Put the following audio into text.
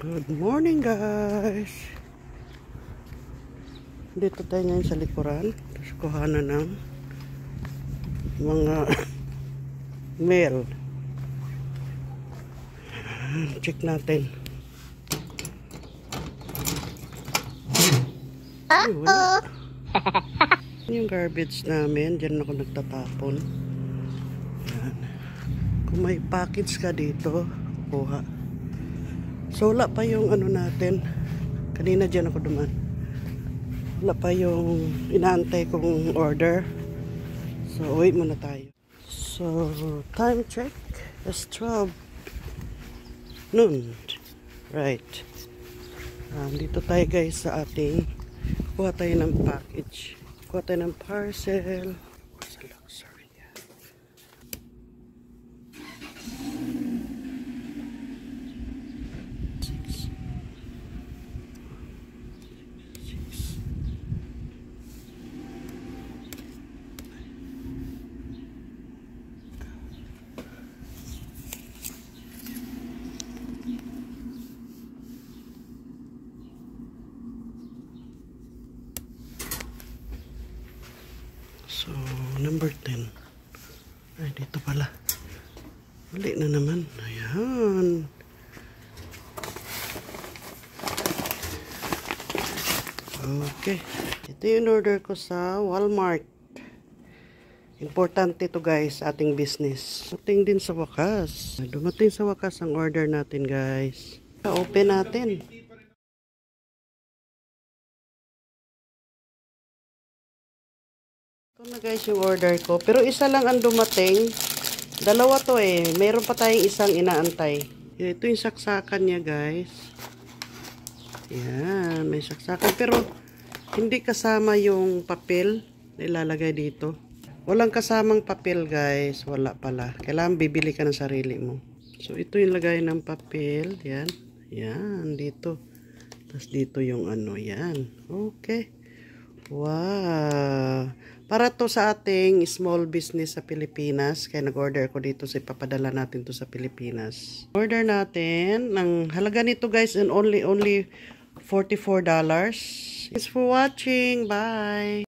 Good morning guys. Dito tayo ngayon sa likuran. Tapos kuhanan ng mga mail. Check natin. Ay, wala. Yung garbage namin, dyan ako nagtatapon. Yan. Kung may package ka dito, kuha. So wala pa yung ano natin. Kanina dyan ako duman. Wala pa yung inaantay kong order. So wait muna tayo. So time check is 12 noon. Right. Dito tayo guys sa ating kuha tayo ng package. Kuha tayo ng parcel. Sorry. So, number 10. Ay, dito pala. Mali na naman. Ayan. Okay. Ito yung order ko sa Walmart. Importante to guys, ating business. Dumating din sa wakas. Dumating sa wakas ang order natin guys. Open natin. Ito na guys yung order ko. Pero isa lang ang dumating. Dalawa to eh. Mayroon pa tayong isang inaantay. Ito yung saksakan niya guys. Yan. May saksakan. Pero hindi kasama yung papel na ilalagay dito. Walang kasamang papel guys. Wala pala. Kailangan bibili ka ng sarili mo. So ito yung lagay ng papel. Yan. Yan. Dito. Tapos dito yung ano. Yan. Okay. Wow. Para to sa ating small business sa Pilipinas. Kaya nag-order ko dito. So ipapadala natin to sa Pilipinas. Order natin. Ang halaga nito guys and only $44. Thanks for watching. Bye.